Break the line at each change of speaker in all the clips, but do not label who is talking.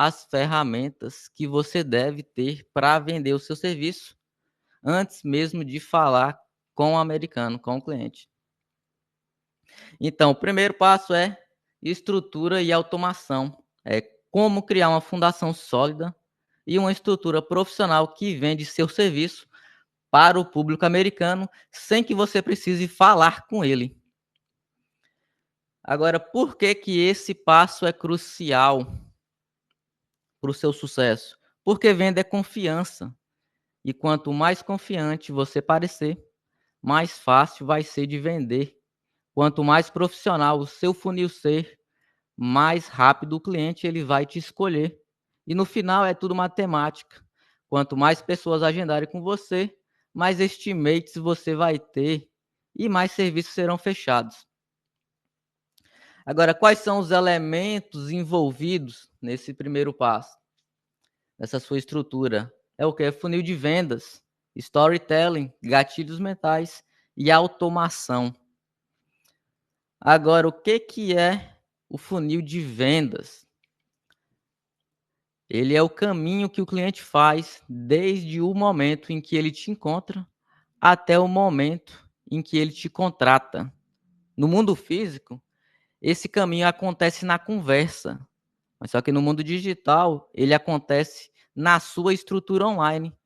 as ferramentas que você deve ter para vender o seu serviço antes mesmo de falar com o americano, com o cliente. Então, o primeiro passo é estrutura e automação. É como criar uma fundação sólida e uma estrutura profissional que vende seu serviço para o público americano sem que você precise falar com ele. Agora, por que que esse passo é crucial para o seu sucesso? Porque venda é confiança. E quanto mais confiante você parecer, mais fácil vai ser de vender. Quanto mais profissional o seu funil ser, mais rápido o cliente ele vai te escolher. E no final é tudo matemática. Quanto mais pessoas agendarem com você, mais estimates você vai ter e mais serviços serão fechados. Agora, quais são os elementos envolvidos nesse primeiro passo, nessa sua estrutura? É o que? É funil de vendas, storytelling, gatilhos mentais e automação. Agora, o que é o funil de vendas? Ele é o caminho que o cliente faz desde o momento em que ele te encontra até o momento em que ele te contrata. No mundo físico, esse caminho acontece na conversa, mas só que no mundo digital, ele acontece na sua estrutura online.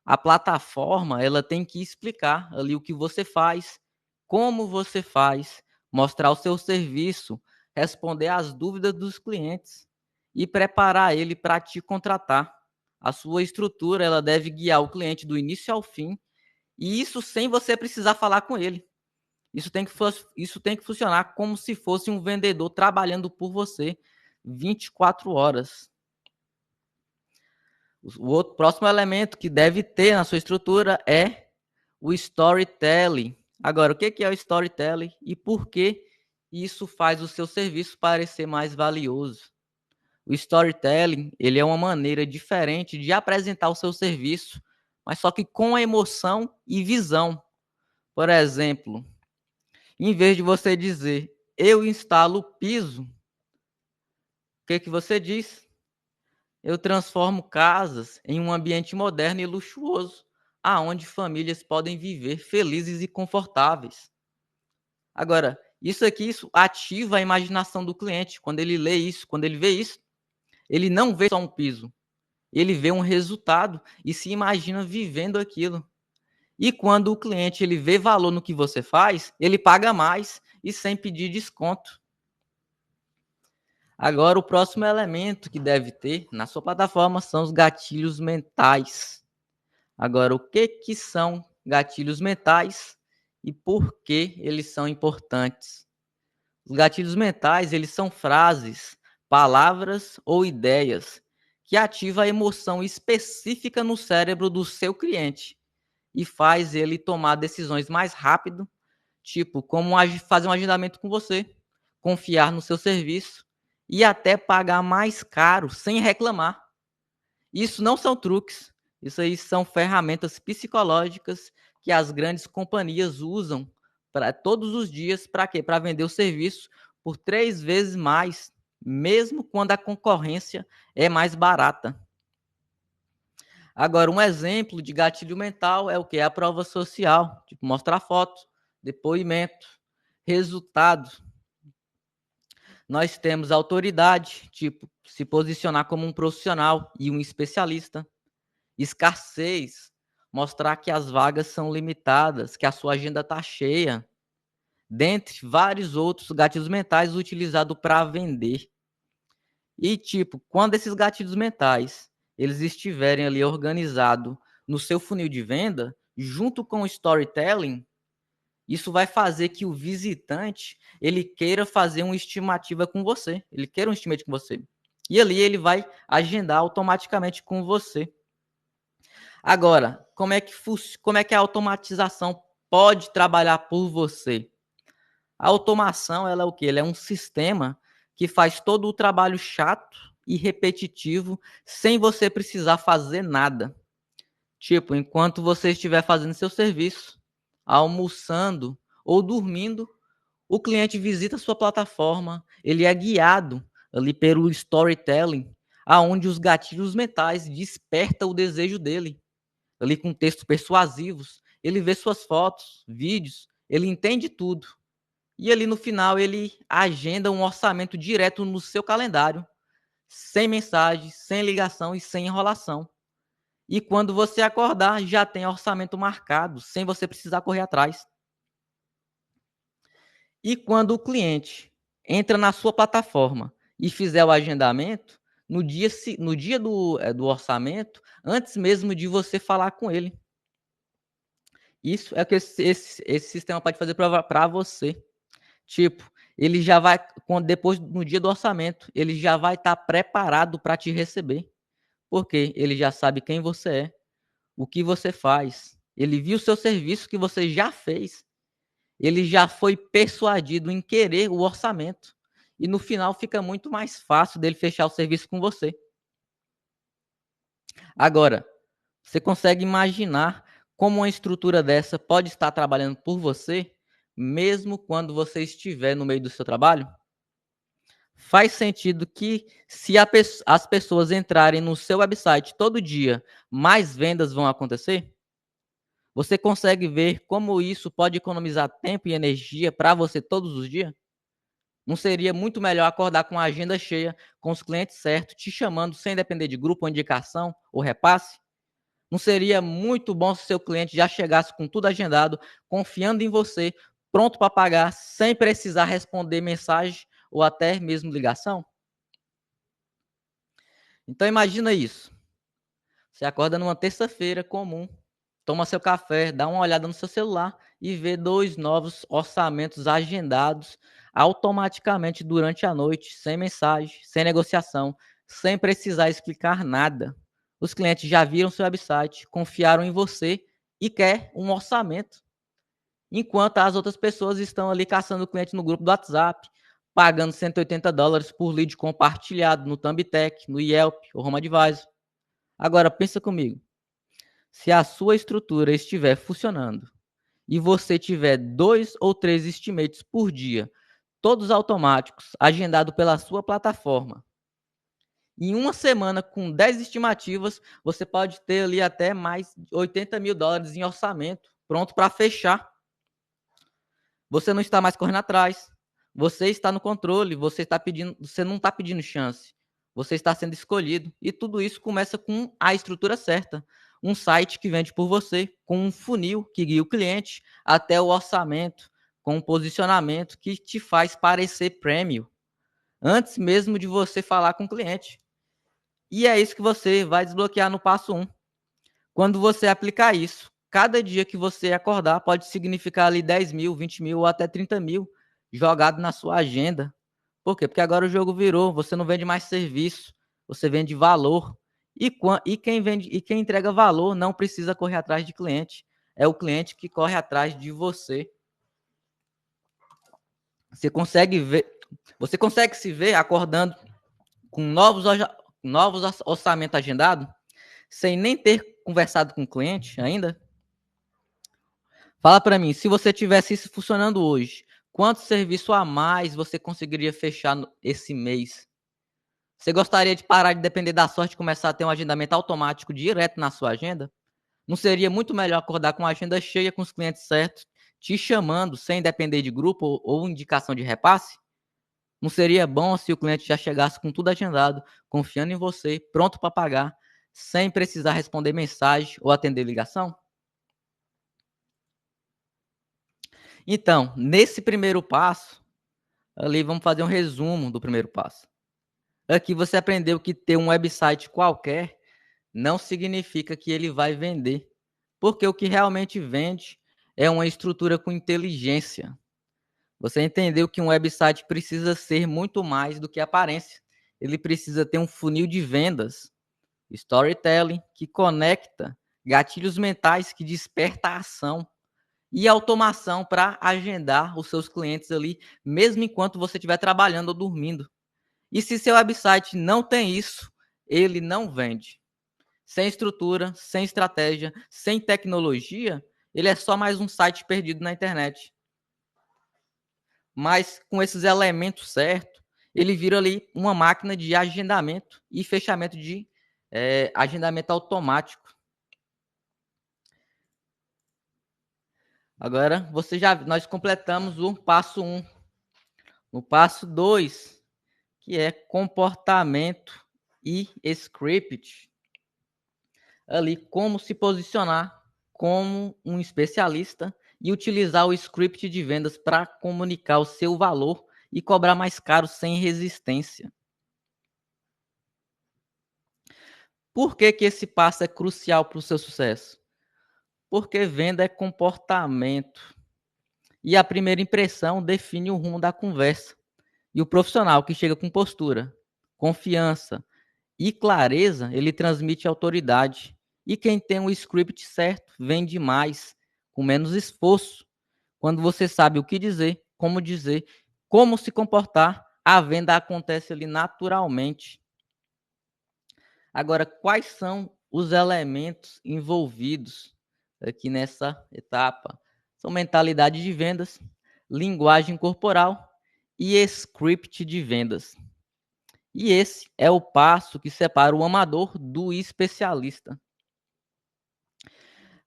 A plataforma, ela tem que explicar ali o que você faz, como você faz, mostrar o seu serviço, responder às dúvidas dos clientes e preparar ele para te contratar. A sua estrutura, ela deve guiar o cliente do início ao fim, e isso sem você precisar falar com ele. Isso tem que funcionar como se fosse um vendedor trabalhando por você 24 horas. O outro próximo elemento que deve ter na sua estrutura é o storytelling. Agora, o que é o storytelling e por que isso faz o seu serviço parecer mais valioso? O storytelling, ele é uma maneira diferente de apresentar o seu serviço, mas só que com emoção e visão. Por exemplo, em vez de você dizer, eu instalo o piso, o que você diz? Eu transformo casas em um ambiente moderno e luxuoso, aonde famílias podem viver felizes e confortáveis. Agora, isso ativa a imaginação do cliente. Quando ele lê isso, quando ele vê isso, ele não vê só um piso, ele vê um resultado e se imagina vivendo aquilo. E quando o cliente ele vê valor no que você faz, ele paga mais e sem pedir desconto. Agora, o próximo elemento que deve ter na sua plataforma são os gatilhos mentais. Agora, o que são gatilhos mentais e por que eles são importantes? Os gatilhos mentais, eles são frases, palavras ou ideias que ativam a emoção específica no cérebro do seu cliente e faz ele tomar decisões mais rápido, tipo como fazer um agendamento com você, confiar no seu serviço e até pagar mais caro sem reclamar. Isso não são truques, isso aí são ferramentas psicológicas que as grandes companhias usam para todos os dias para quê? Para vender o serviço por 3 vezes mais, mesmo quando a concorrência é mais barata. Agora, um exemplo de gatilho mental é o que? A prova social, tipo mostrar foto, depoimento, resultado. Nós temos autoridade, tipo se posicionar como um profissional e um especialista. Escassez, mostrar que as vagas são limitadas, que a sua agenda está cheia, dentre vários outros gatilhos mentais utilizados para vender. E tipo, quando esses gatilhos mentais eles estiverem ali organizados no seu funil de venda, junto com o storytelling, isso vai fazer que o visitante ele queira fazer uma estimativa com você, ele queira um estimate com você. E ali ele vai agendar automaticamente com você. Agora, como é que a automatização pode trabalhar por você? A automação, ela é o quê? Ela é um sistema que faz todo o trabalho chato e repetitivo sem você precisar fazer nada. Tipo, enquanto você estiver fazendo seu serviço, almoçando ou dormindo, o cliente visita a sua plataforma, ele é guiado ali pelo storytelling aonde os gatilhos mentais despertam o desejo dele, ali com textos persuasivos. Ele vê suas fotos, vídeos, ele entende tudo. E ali no final ele agenda um orçamento direto no seu calendário, sem mensagem, sem ligação e sem enrolação. E quando você acordar, já tem orçamento marcado, sem você precisar correr atrás. E quando o cliente entra na sua plataforma e fizer o agendamento, no dia do orçamento, antes mesmo de você falar com ele. Isso é o que esse sistema pode fazer para você. Tipo, ele já vai, depois, no dia do orçamento, ele já vai estar preparado para te receber. Porque ele já sabe quem você é, o que você faz. Ele viu o seu serviço que você já fez. Ele já foi persuadido em querer o orçamento. E no final fica muito mais fácil dele fechar o serviço com você. Agora, você consegue imaginar como uma estrutura dessa pode estar trabalhando por você, mesmo quando você estiver no meio do seu trabalho? Faz sentido que se as pessoas entrarem no seu website todo dia, mais vendas vão acontecer? Você consegue ver como isso pode economizar tempo e energia para você todos os dias? Não seria muito melhor acordar com a agenda cheia, com os clientes certos, te chamando sem depender de grupo, ou indicação ou repasse? Não seria muito bom se seu cliente já chegasse com tudo agendado, confiando em você, pronto para pagar, sem precisar responder mensagem ou até mesmo ligação? Então imagina isso. Você acorda numa terça-feira comum, toma seu café, dá uma olhada no seu celular e vê 2 novos orçamentos agendados automaticamente durante a noite, sem mensagem, sem negociação, sem precisar explicar nada. Os clientes já viram seu website, confiaram em você e quer um orçamento, enquanto as outras pessoas estão ali caçando o cliente no grupo do WhatsApp, pagando $180 por lead compartilhado no Thumbtack, no Yelp ou HomeAdvisor. Agora pensa comigo, se a sua estrutura estiver funcionando e você tiver 2 ou 3 estimates por dia, todos automáticos, agendado pela sua plataforma, em uma semana com 10 estimativas, você pode ter ali até mais de $80.000 em orçamento, pronto para fechar. Você não está mais correndo atrás, você está no controle, você não está pedindo chance, você está sendo escolhido. E tudo isso começa com a estrutura certa. Um site que vende por você, com um funil que guia o cliente até o orçamento, com um posicionamento que te faz parecer premium, antes mesmo de você falar com o cliente. E é isso que você vai desbloquear no passo 1. Quando você aplicar isso, cada dia que você acordar pode significar ali 10 mil, 20 mil ou até 30 mil jogado na sua agenda. Por quê? Porque agora o jogo virou, você não vende mais serviço, você vende valor. E quem entrega valor não precisa correr atrás de cliente. É o cliente que corre atrás de você. Você consegue se ver acordando com novos orçamentos agendados, sem nem ter conversado com o cliente ainda? Fala para mim, se você tivesse isso funcionando hoje, quanto serviço a mais você conseguiria fechar esse mês? Você gostaria de parar de depender da sorte e começar a ter um agendamento automático direto na sua agenda? Não seria muito melhor acordar com a agenda cheia, com os clientes certos, te chamando sem depender de grupo ou indicação de repasse? Não seria bom se o cliente já chegasse com tudo agendado, confiando em você, pronto para pagar, sem precisar responder mensagem ou atender ligação? Então, nesse primeiro passo, ali vamos fazer um resumo do primeiro passo. Aqui você aprendeu que ter um website qualquer não significa que ele vai vender, porque o que realmente vende é uma estrutura com inteligência. Você entendeu que um website precisa ser muito mais do que aparência. Ele precisa ter um funil de vendas, storytelling que conecta, gatilhos mentais que desperta a ação e automação para agendar os seus clientes ali, mesmo enquanto você estiver trabalhando ou dormindo. E se seu website não tem isso, ele não vende. Sem estrutura, sem estratégia, sem tecnologia, ele é só mais um site perdido na internet. Mas com esses elementos certos, ele vira ali uma máquina de agendamento e fechamento de agendamento automático. Agora, nós completamos o passo 1. No passo 2, que é comportamento e script, ali como se posicionar como um especialista e utilizar o script de vendas para comunicar o seu valor e cobrar mais caro sem resistência. Por que esse passo é crucial para o seu sucesso? Porque venda é comportamento. E a primeira impressão define o rumo da conversa. E o profissional que chega com postura, confiança e clareza, ele transmite autoridade. E quem tem o script certo vende mais, com menos esforço. Quando você sabe o que dizer, como se comportar, a venda acontece ali naturalmente. Agora, quais são os elementos envolvidos aqui nessa etapa? São mentalidade de vendas, linguagem corporal e script de vendas. E esse é o passo que separa o amador do especialista.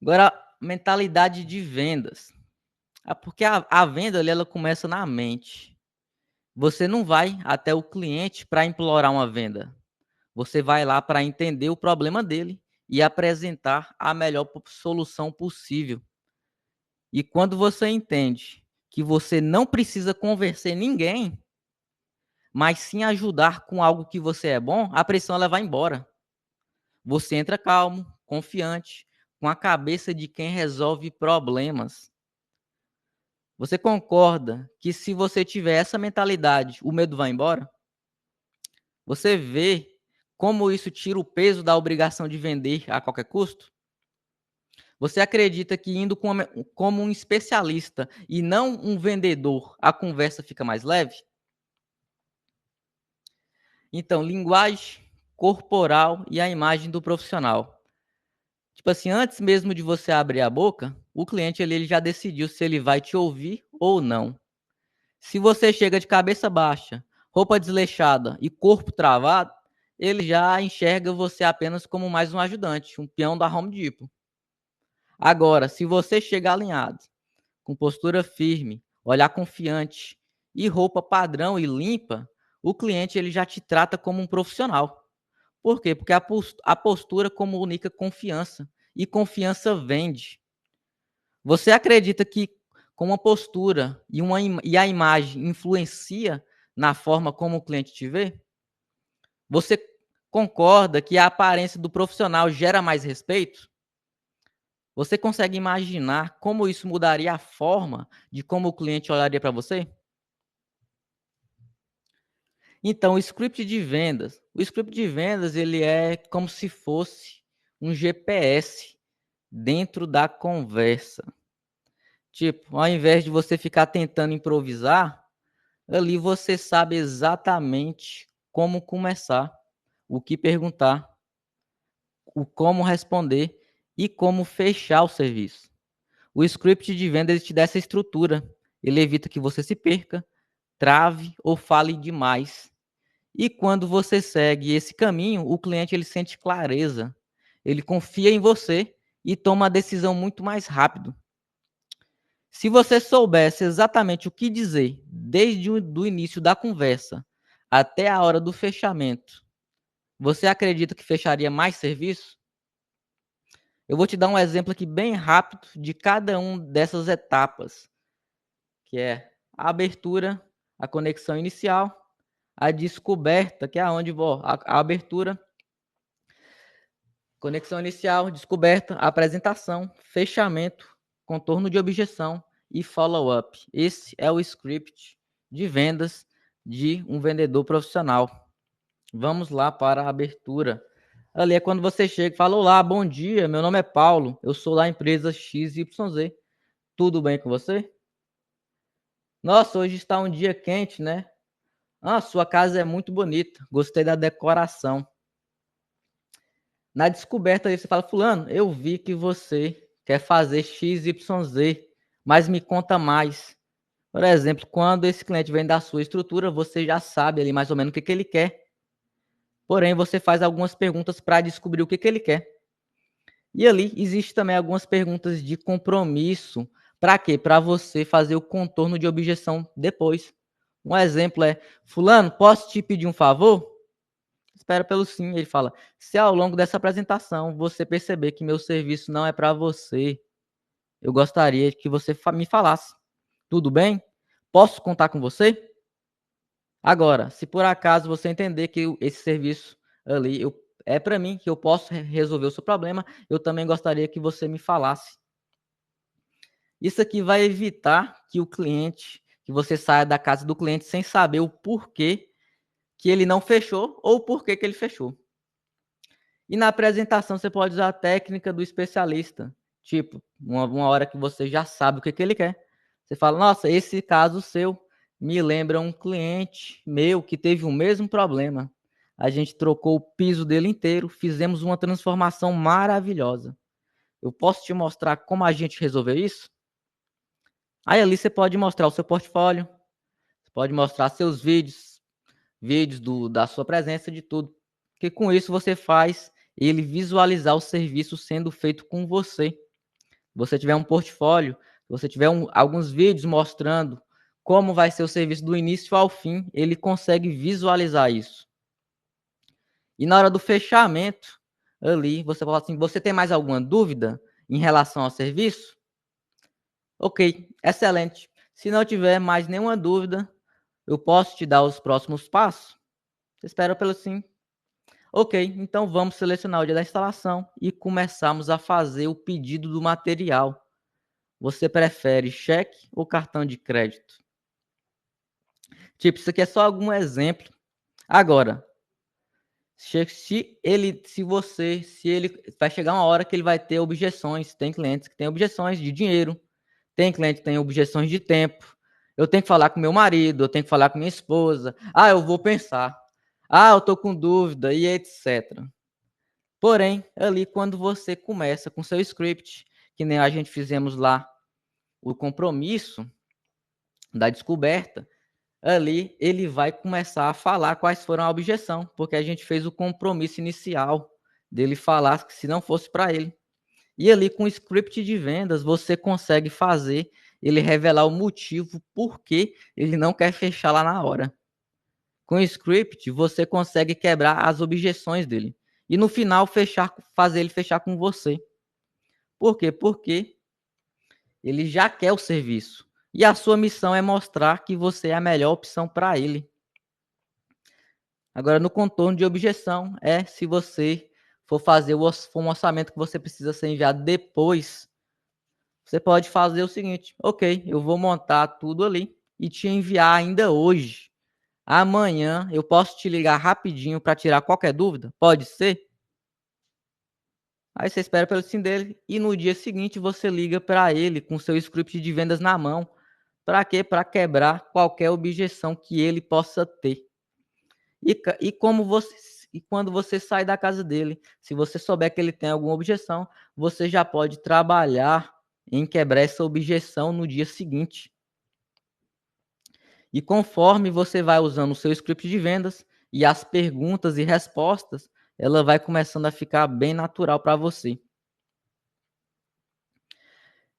Agora, mentalidade de vendas. Porque a venda ela começa na mente. Você não vai até o cliente para implorar uma venda. Você vai lá para entender o problema dele e apresentar a melhor solução possível. E quando você entende que você não precisa convencer ninguém, mas sim ajudar com algo que você é bom, a pressão ela vai embora. Você entra calmo, confiante, com a cabeça de quem resolve problemas. Você concorda que se você tiver essa mentalidade, o medo vai embora? Você vê como isso tira o peso da obrigação de vender a qualquer custo? Você acredita que indo como um especialista e não um vendedor, a conversa fica mais leve? Então, linguagem corporal e a imagem do profissional. Tipo assim, antes mesmo de você abrir a boca, o cliente ele já decidiu se ele vai te ouvir ou não. Se você chega de cabeça baixa, roupa desleixada e corpo travado, ele já enxerga você apenas como mais um ajudante, um peão da Home Depot. Agora, se você chega alinhado, com postura firme, olhar confiante e roupa padrão e limpa, o cliente ele já te trata como um profissional. Por quê? Porque a postura comunica confiança e confiança vende. Você acredita que com uma postura e a imagem influencia na forma como o cliente te vê? Você concorda que a aparência do profissional gera mais respeito? Você consegue imaginar como isso mudaria a forma de como o cliente olharia para você? Então, o script de vendas ele é como se fosse um GPS dentro da conversa. Tipo, ao invés de você ficar tentando improvisar, ali você sabe exatamente como começar, o que perguntar, o como responder e como fechar o serviço. O script de venda ele te dá essa estrutura. Ele evita que você se perca, trave ou fale demais. E quando você segue esse caminho, o cliente ele sente clareza. Ele confia em você e toma a decisão muito mais rápido. Se você soubesse exatamente o que dizer desde o início da conversa até a hora do fechamento, você acredita que fecharia mais serviço? Eu vou te dar um exemplo aqui bem rápido de cada uma dessas etapas, que é a abertura, a conexão inicial, a descoberta, que é onde a abertura, conexão inicial, descoberta, apresentação, fechamento, contorno de objeção e follow-up. Esse é o script de vendas de um vendedor profissional. Vamos lá para a abertura. Ali é quando você chega e fala: olá, bom dia, meu nome é Paulo, eu sou da empresa XYZ. Tudo bem com você? Nossa, hoje está um dia quente, né? Ah, sua casa é muito bonita, gostei da decoração. Na descoberta aí você fala: fulano, eu vi que você quer fazer XYZ, mas me conta mais. Por exemplo, quando esse cliente vem da sua estrutura, você já sabe ali mais ou menos o que ele quer. Porém, você faz algumas perguntas para descobrir o que ele quer. E ali existe também algumas perguntas de compromisso. Para quê? Para você fazer o contorno de objeção depois. Um exemplo é: fulano, posso te pedir um favor? Espera pelo sim. Ele fala: se ao longo dessa apresentação você perceber que meu serviço não é para você, eu gostaria que você me falasse. Tudo bem? Posso contar com você? Agora, se por acaso você entender que esse serviço ali é para mim, que eu posso resolver o seu problema, eu também gostaria que você me falasse. Isso aqui vai evitar que você saia da casa do cliente sem saber o porquê que ele não fechou ou o porquê que ele fechou. E na apresentação você pode usar a técnica do especialista. Tipo, uma hora que você já sabe o que ele quer. Você fala: nossa, esse caso seu me lembra um cliente meu que teve o mesmo problema. A gente trocou o piso dele inteiro, fizemos uma transformação maravilhosa. Eu posso te mostrar como a gente resolveu isso? Aí ali você pode mostrar o seu portfólio, você pode mostrar seus vídeos da sua presença, de tudo. Porque com isso você faz ele visualizar o serviço sendo feito com você. Se você tiver um portfólio, se você tiver alguns vídeos mostrando como vai ser o serviço do início ao fim, ele consegue visualizar isso. E na hora do fechamento, ali, você fala assim: você tem mais alguma dúvida em relação ao serviço? Ok, excelente. Se não tiver mais nenhuma dúvida, eu posso te dar os próximos passos? Você espera pelo sim. Ok, então vamos selecionar o dia da instalação e começamos a fazer o pedido do material. Você prefere cheque ou cartão de crédito? Tipo, isso aqui é só algum exemplo. Agora, se ele vai chegar uma hora que ele vai ter objeções. Tem clientes que têm objeções de dinheiro, tem cliente que tem objeções de tempo. Eu tenho que falar com meu marido, eu tenho que falar com minha esposa. Ah, eu vou pensar. Ah, eu tô com dúvida e etc. Porém, ali quando você começa com seu script, que nem a gente fizemos lá, o compromisso da descoberta, ali ele vai começar a falar quais foram a objeção, porque a gente fez o compromisso inicial dele falar que se não fosse para ele. E ali com o script de vendas, você consegue fazer ele revelar o motivo por que ele não quer fechar lá na hora. Com o script, você consegue quebrar as objeções dele. E no final, fazer ele fechar com você. Por quê? Porque ele já quer o serviço. E a sua missão é mostrar que você é a melhor opção para ele. Agora, no contorno de objeção, se você for fazer um orçamento que você precisa ser enviado depois, você pode fazer o seguinte: ok, eu vou montar tudo ali e te enviar ainda hoje. Amanhã eu posso te ligar rapidinho para tirar qualquer dúvida? Pode ser? Aí você espera pelo sim dele e no dia seguinte você liga para ele com seu script de vendas na mão. Para quê? Para quebrar qualquer objeção que ele possa ter. E como você e quando você sai da casa dele, se você souber que ele tem alguma objeção, você já pode trabalhar em quebrar essa objeção no dia seguinte. E conforme você vai usando o seu script de vendas e as perguntas e respostas, ela vai começando a ficar bem natural para você.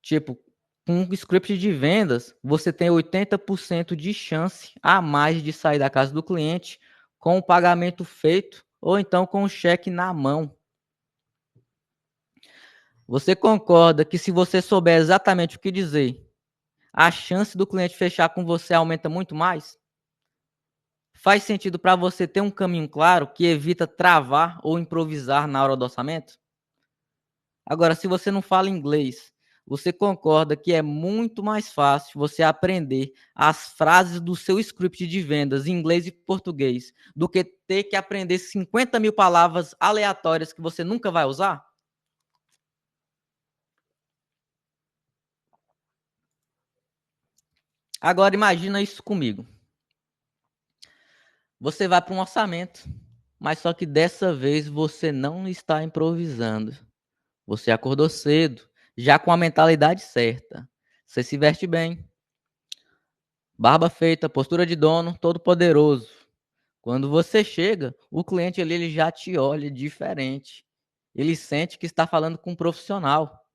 Tipo, com um script de vendas, você tem 80% de chance a mais de sair da casa do cliente com o pagamento feito ou então com o cheque na mão. Você concorda que se você souber exatamente o que dizer, a chance do cliente fechar com você aumenta muito mais? Faz sentido para você ter um caminho claro que evita travar ou improvisar na hora do orçamento? Agora, se você não fala inglês, você concorda que é muito mais fácil você aprender as frases do seu script de vendas em inglês e português do que ter que aprender 50 mil palavras aleatórias que você nunca vai usar? Agora, imagina isso comigo. Você vai para um orçamento, mas só que dessa vez você não está improvisando. Você acordou cedo, já com a mentalidade certa. Você se veste bem, Barba feita, postura de dono, todo poderoso. Quando você chega, o cliente ali ele já te olha diferente. Ele sente que está falando com um profissional.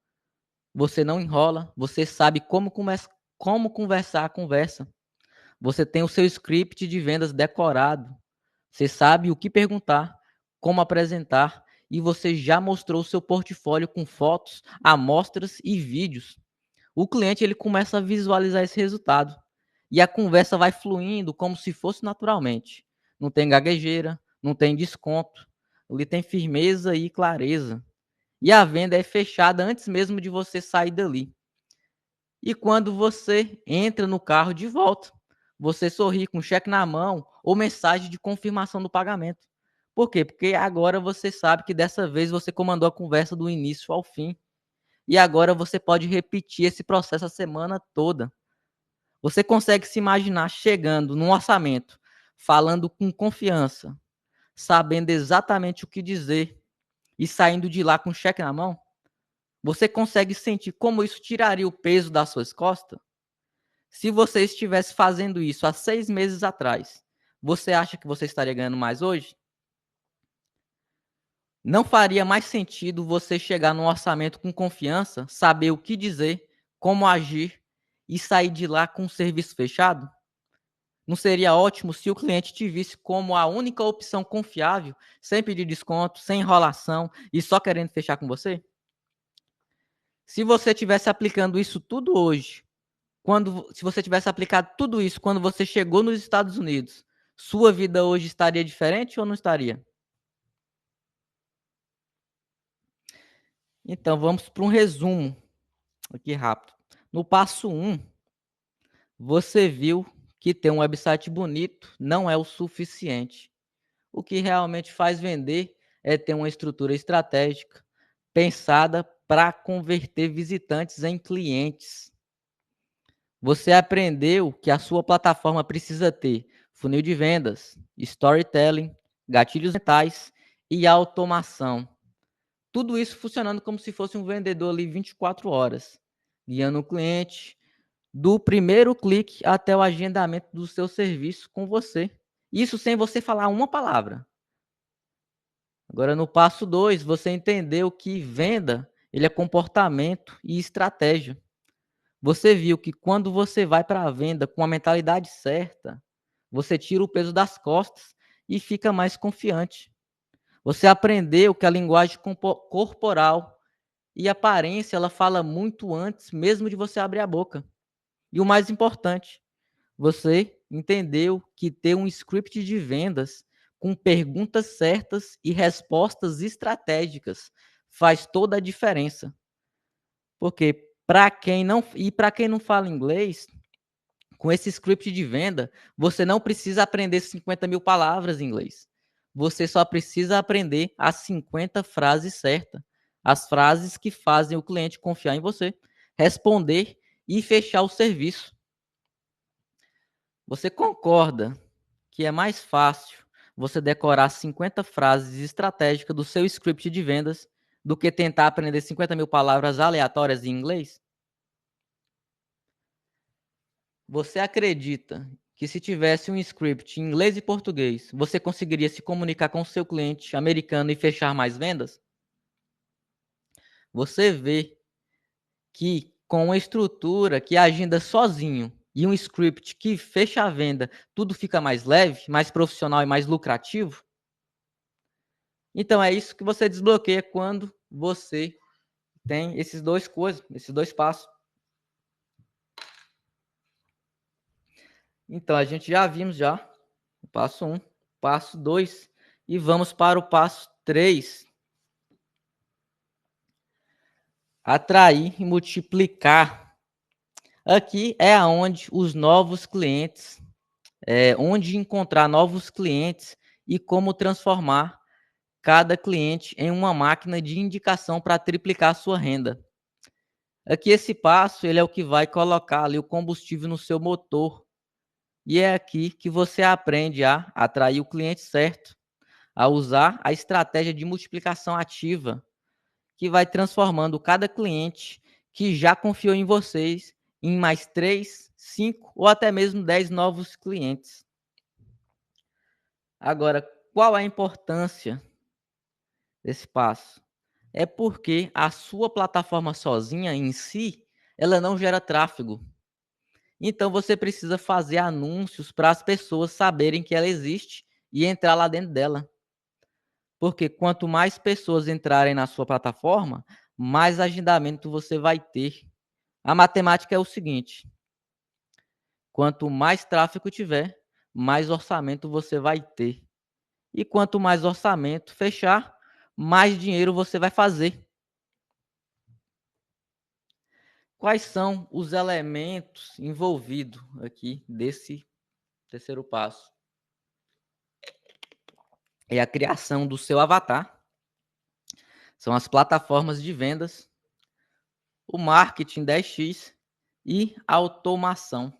Você não enrola, você sabe como conversar a conversa. Você tem o seu script de vendas decorado. Você sabe o que perguntar, como apresentar e você já mostrou o seu portfólio com fotos, amostras e vídeos. O cliente ele começa a visualizar esse resultado e a conversa vai fluindo como se fosse naturalmente. Não tem gaguejeira, não tem desconto, ele tem firmeza e clareza. E a venda é fechada antes mesmo de você sair dali. E quando você entra no carro de volta, você sorri com cheque na mão ou mensagem de confirmação do pagamento. Por quê? Porque agora você sabe que dessa vez você comandou a conversa do início ao fim. E agora você pode repetir esse processo a semana toda. Você consegue se imaginar chegando num orçamento, falando com confiança, sabendo exatamente o que dizer e saindo de lá com cheque na mão? Você consegue sentir como isso tiraria o peso das suas costas? Se você estivesse fazendo isso há 6 meses atrás, você acha que você estaria ganhando mais hoje? Não faria mais sentido você chegar num orçamento com confiança, saber o que dizer, como agir e sair de lá com o serviço fechado? Não seria ótimo se o cliente te visse como a única opção confiável, sem pedir desconto, sem enrolação e só querendo fechar com você? Se você estivesse aplicando isso tudo hoje, se você tivesse aplicado tudo isso quando você chegou nos Estados Unidos, sua vida hoje estaria diferente ou não estaria? Então, vamos para um resumo aqui rápido. No passo 1, você viu que ter um website bonito não é o suficiente. O que realmente faz vender é ter uma estrutura estratégica pensada para converter visitantes em clientes. Você aprendeu que a sua plataforma precisa ter funil de vendas, storytelling, gatilhos mentais e automação. Tudo isso funcionando como se fosse um vendedor ali 24 horas, guiando o cliente do primeiro clique até o agendamento do seu serviço com você. Isso sem você falar uma palavra. Agora, no passo 2, você entendeu que venda ele é comportamento e estratégia. Você viu que quando você vai para a venda com a mentalidade certa, você tira o peso das costas e fica mais confiante. Você aprendeu que a linguagem corporal e aparência ela fala muito antes mesmo de você abrir a boca. E o mais importante, você entendeu que ter um script de vendas com perguntas certas e respostas estratégicas faz toda a diferença. Porque para quem não fala inglês, com esse script de venda, você não precisa aprender 50 mil palavras em inglês. Você só precisa aprender as 50 frases certas. As frases que fazem o cliente confiar em você, responder e fechar o serviço. Você concorda que é mais fácil você decorar 50 frases estratégicas do seu script de vendas do que tentar aprender 50 mil palavras aleatórias em inglês? Você acredita que se tivesse um script em inglês e português, você conseguiria se comunicar com o seu cliente americano e fechar mais vendas? Você vê que com uma estrutura que agenda sozinho e um script que fecha a venda, tudo fica mais leve, mais profissional e mais lucrativo? Então é isso que você desbloqueia quando você tem esses dois passos. Então a gente já vimos já o passo 1, passo 2 e vamos para o passo 3. Atrair e multiplicar. Aqui é aonde os novos clientes, onde encontrar novos clientes e como transformar cada cliente em uma máquina de indicação para triplicar a sua renda. Aqui esse passo ele é o que vai colocar ali o combustível no seu motor. E é aqui que você aprende a atrair o cliente certo, a usar a estratégia de multiplicação ativa, que vai transformando cada cliente que já confiou em vocês em mais 3, 5 ou até mesmo 10 novos clientes. Agora, qual a importância desse passo? É porque a sua plataforma sozinha em si, ela não gera tráfego. Então você precisa fazer anúncios para as pessoas saberem que ela existe e entrar lá dentro dela. Porque quanto mais pessoas entrarem na sua plataforma, mais agendamento você vai ter. A matemática é o seguinte: quanto mais tráfego tiver, mais orçamento você vai ter. E quanto mais orçamento fechar, mais dinheiro você vai fazer. Quais são os elementos envolvidos aqui desse terceiro passo? É a criação do seu avatar, são as plataformas de vendas, o marketing 10x e a automação.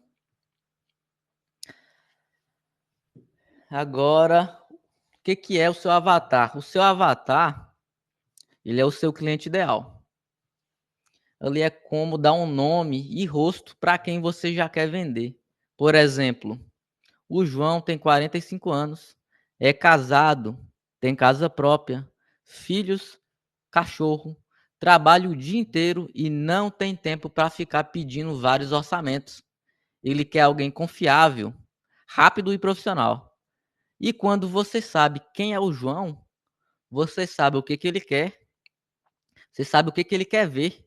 Agora, o que é o seu avatar? O seu avatar, ele é o seu cliente ideal. Ali é como dar um nome e rosto para quem você já quer vender. Por exemplo, o João tem 45 anos, é casado, tem casa própria, filhos, cachorro, trabalha o dia inteiro e não tem tempo para ficar pedindo vários orçamentos. Ele quer alguém confiável, rápido e profissional. E quando você sabe quem é o João, você sabe o que ele quer, você sabe o que ele quer ver,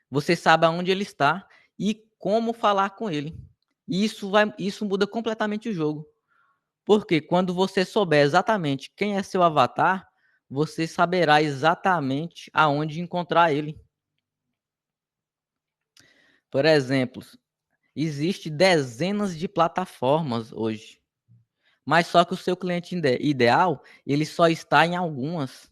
você sabe aonde ele está e como falar com ele. E isso muda completamente o jogo. Porque quando você souber exatamente quem é seu avatar, você saberá exatamente aonde encontrar ele. Por exemplo, existe dezenas de plataformas hoje, mas só que o seu cliente ideal, ele só está em algumas.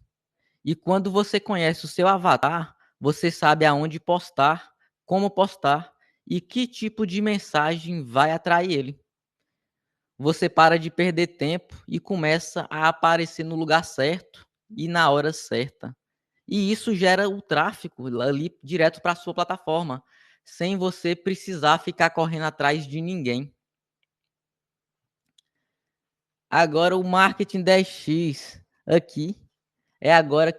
E quando você conhece o seu avatar, você sabe aonde postar, como postar e que tipo de mensagem vai atrair ele. Você para de perder tempo e começa a aparecer no lugar certo e na hora certa. E isso gera o tráfego ali direto para a sua plataforma, sem você precisar ficar correndo atrás de ninguém. Agora o marketing 10x aqui é agora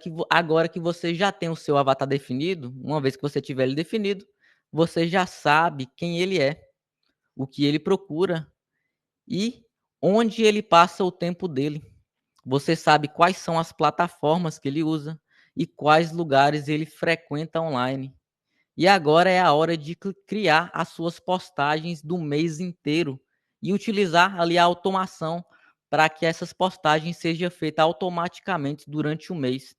que você já tem o seu avatar definido, uma vez que você tiver ele definido, você já sabe quem ele é, o que ele procura e onde ele passa o tempo dele. Você sabe quais são as plataformas que ele usa e quais lugares ele frequenta online. E agora é a hora de criar as suas postagens do mês inteiro e utilizar ali a automação para que essas postagens sejam feitas automaticamente durante o mês.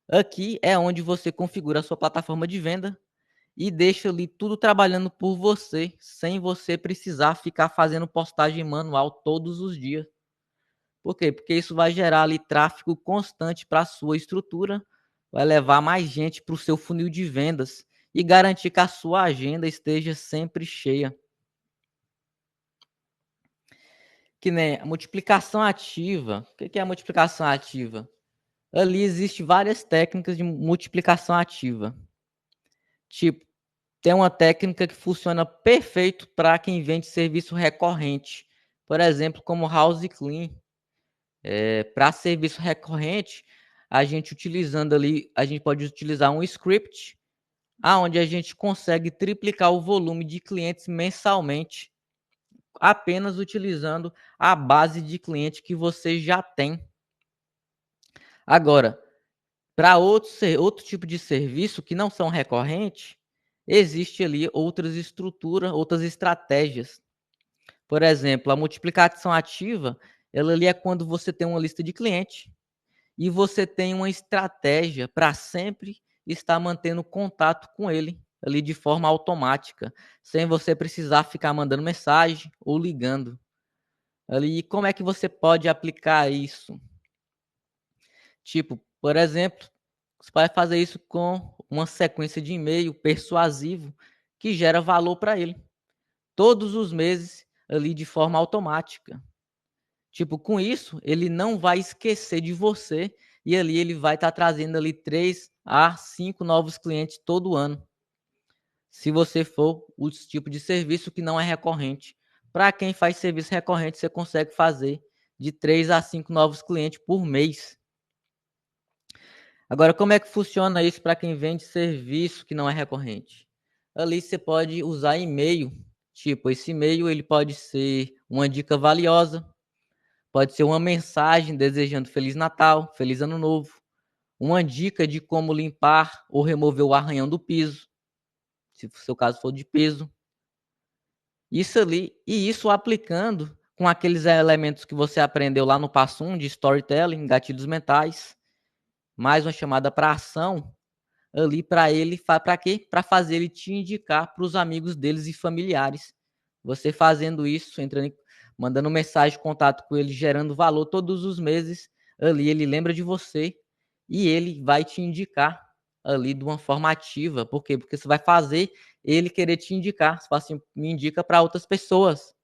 Aqui é onde você configura a sua plataforma de venda e deixa ali tudo trabalhando por você, sem você precisar ficar fazendo postagem manual todos os dias. Por quê? Porque isso vai gerar ali tráfego constante para a sua estrutura, vai levar mais gente para o seu funil de vendas e garantir que a sua agenda esteja sempre cheia. Que nem a multiplicação ativa. O que é a multiplicação ativa? Ali existe várias técnicas de multiplicação ativa. Tipo, tem uma técnica que funciona perfeito para quem vende serviço recorrente. Por exemplo, como House Clean. Para serviço recorrente, a gente utilizando ali, a gente pode utilizar um script, aonde a gente consegue triplicar o volume de clientes mensalmente, apenas utilizando a base de cliente que você já tem. Agora, para outro tipo de serviço que não são recorrentes, existe ali outras estruturas, outras estratégias. Por exemplo, a multiplicação ativa, ela ali é quando você tem uma lista de clientes e você tem uma estratégia para sempre estar mantendo contato com ele ali de forma automática, sem você precisar ficar mandando mensagem ou ligando. Ali, como é que você pode aplicar isso? Tipo, por exemplo, você vai fazer isso com uma sequência de e-mail persuasivo que gera valor para ele todos os meses ali de forma automática. Tipo, com isso, ele não vai esquecer de você e ali ele vai estar trazendo ali 3 a 5 novos clientes todo ano. se você for o tipo de serviço que não é recorrente. Para quem faz serviço recorrente, você consegue fazer de 3 a 5 novos clientes por mês. Agora, como é que funciona isso para quem vende serviço que não é recorrente? Ali você pode usar e-mail, tipo, esse e-mail ele pode ser uma dica valiosa, pode ser uma mensagem desejando Feliz Natal, Feliz Ano Novo, uma dica de como limpar ou remover o arranhão do piso, se o seu caso for de peso. Isso ali, e isso aplicando com aqueles elementos que você aprendeu lá no passo 1 de storytelling, gatilhos mentais, mais uma chamada para ação, ali para ele, para quê? Para fazer ele te indicar para os amigos deles e familiares. Você fazendo isso, entrando, mandando mensagem, contato com ele, gerando valor todos os meses, ali ele lembra de você e ele vai te indicar ali de uma forma ativa. Por quê? Porque você vai fazer ele querer te indicar. Você fala assim, me indica para outras pessoas.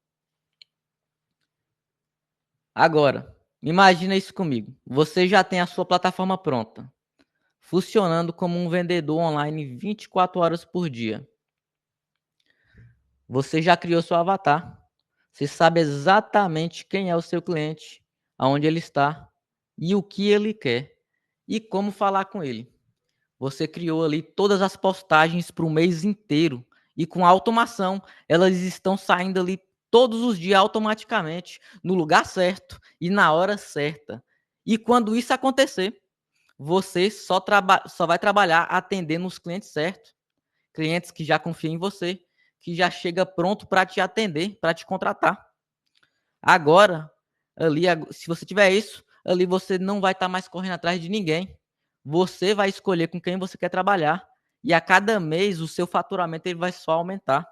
Agora, imagina isso comigo. Você já tem a sua plataforma pronta, funcionando como um vendedor online 24 horas por dia. Você já criou seu avatar. Você sabe exatamente quem é o seu cliente, aonde ele está e o que ele quer e como falar com ele. Você criou ali todas as postagens para o mês inteiro e com automação, elas estão saindo ali todos os dias automaticamente, no lugar certo e na hora certa. E quando isso acontecer, você só vai trabalhar atendendo os clientes certos, clientes que já confiam em você, que já chega pronto para te atender, para te contratar. Agora, ali, se você tiver isso, ali você não vai estar mais correndo atrás de ninguém. Você vai escolher com quem você quer trabalhar e a cada mês o seu faturamento ele vai só aumentar.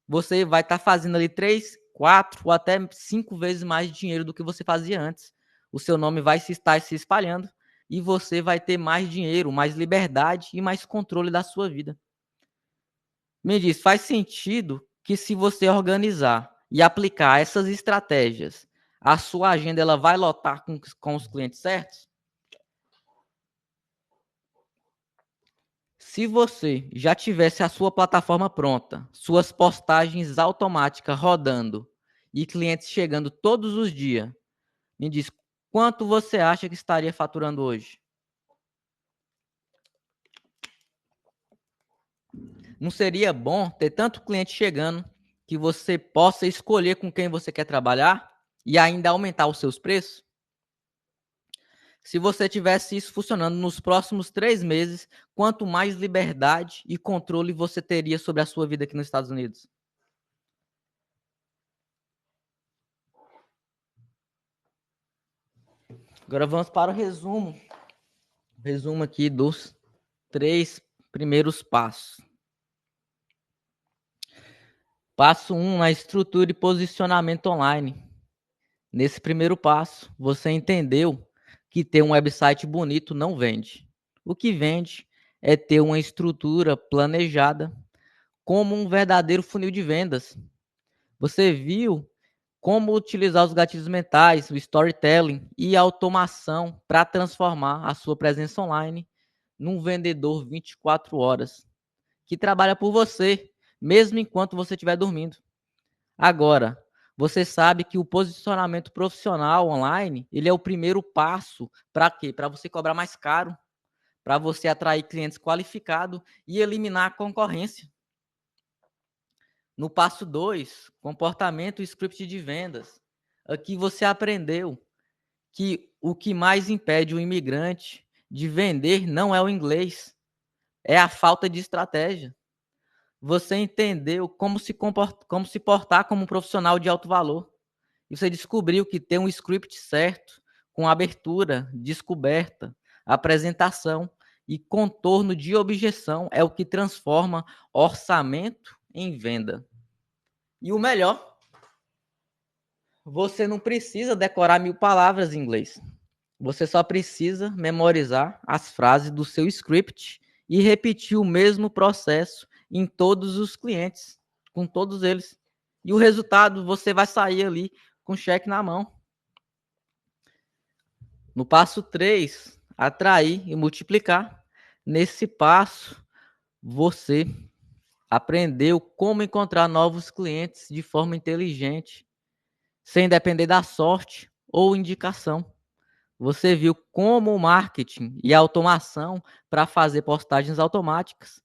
Você vai estar fazendo ali 3, 4 ou até 5 vezes mais dinheiro do que você fazia antes. O seu nome vai estar se espalhando e você vai ter mais dinheiro, mais liberdade e mais controle da sua vida. Me diz, faz sentido que se você organizar e aplicar essas estratégias, a sua agenda ela vai lotar com os clientes certos? Se você já tivesse a sua plataforma pronta, suas postagens automáticas rodando e clientes chegando todos os dias, me diz quanto você acha que estaria faturando hoje? Não seria bom ter tanto cliente chegando que você possa escolher com quem você quer trabalhar e ainda aumentar os seus preços? Se você tivesse isso funcionando nos próximos 3 meses, quanto mais liberdade e controle você teria sobre a sua vida aqui nos Estados Unidos? Agora vamos para o resumo. Resumo aqui dos 3 primeiros passos. Passo 1, na estrutura e posicionamento online. Nesse primeiro passo, você entendeu que ter um website bonito não vende. O que vende é ter uma estrutura planejada como um verdadeiro funil de vendas. Você viu como utilizar os gatilhos mentais, o storytelling e a automação para transformar a sua presença online num vendedor 24 horas, que trabalha por você, mesmo enquanto você estiver dormindo. Agora, você sabe que o posicionamento profissional online, ele é o primeiro passo para quê? Para você cobrar mais caro, para você atrair clientes qualificados e eliminar a concorrência. No passo 2, comportamento e script de vendas. Aqui você aprendeu que o que mais impede o imigrante de vender não é o inglês, é a falta de estratégia. Você entendeu como se portar como um profissional de alto valor. E você descobriu que ter um script certo, com abertura, descoberta, apresentação e contorno de objeção é o que transforma orçamento em venda. E o melhor, você não precisa decorar 1000 palavras em inglês. Você só precisa memorizar as frases do seu script e repetir o mesmo processo em todos os clientes, com todos eles. E o resultado, você vai sair ali com cheque na mão. No passo 3, atrair e multiplicar. Nesse passo, você aprendeu como encontrar novos clientes de forma inteligente, sem depender da sorte ou indicação. Você viu como o marketing e a automação para fazer postagens automáticas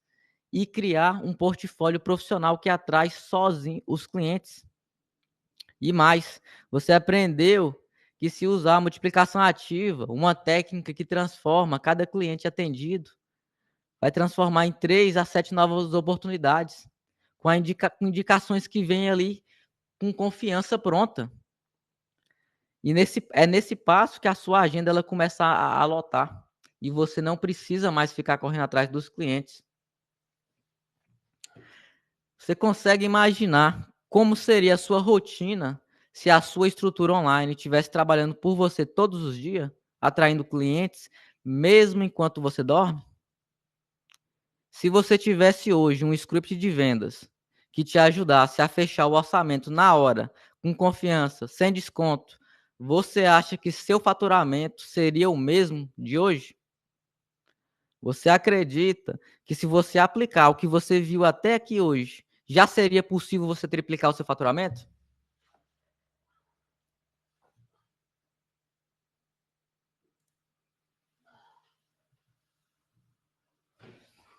e criar um portfólio profissional que atrai sozinho os clientes. E mais, você aprendeu que se usar a multiplicação ativa, uma técnica que transforma cada cliente atendido, vai transformar em 3 a 7 novas oportunidades, com indicações que vêm ali com confiança pronta. E nesse passo que a sua agenda ela começa a lotar. E você não precisa mais ficar correndo atrás dos clientes. Você consegue imaginar como seria a sua rotina se a sua estrutura online estivesse trabalhando por você todos os dias, atraindo clientes, mesmo enquanto você dorme? Se você tivesse hoje um script de vendas que te ajudasse a fechar o orçamento na hora, com confiança, sem desconto, você acha que seu faturamento seria o mesmo de hoje? Você acredita que se você aplicar o que você viu até aqui hoje, já seria possível você triplicar o seu faturamento?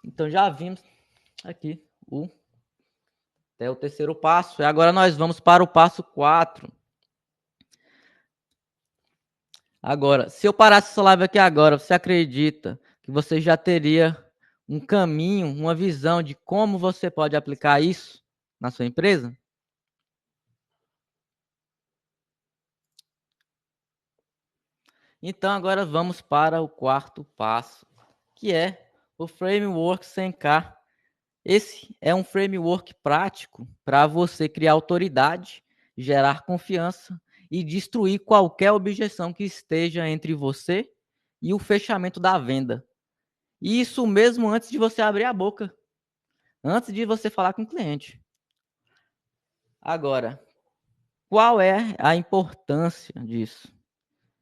Então já vimos aqui até o terceiro passo. E agora nós vamos para o passo 4. Agora, se eu parasse essa live aqui agora, você acredita que você já teria um caminho, uma visão de como você pode aplicar isso na sua empresa? Então agora vamos para o quarto passo, que é o Framework 100K. Esse é um framework prático para você criar autoridade, gerar confiança e destruir qualquer objeção que esteja entre você e o fechamento da venda. E isso mesmo antes de você abrir a boca, antes de você falar com o cliente. Agora, qual é a importância disso?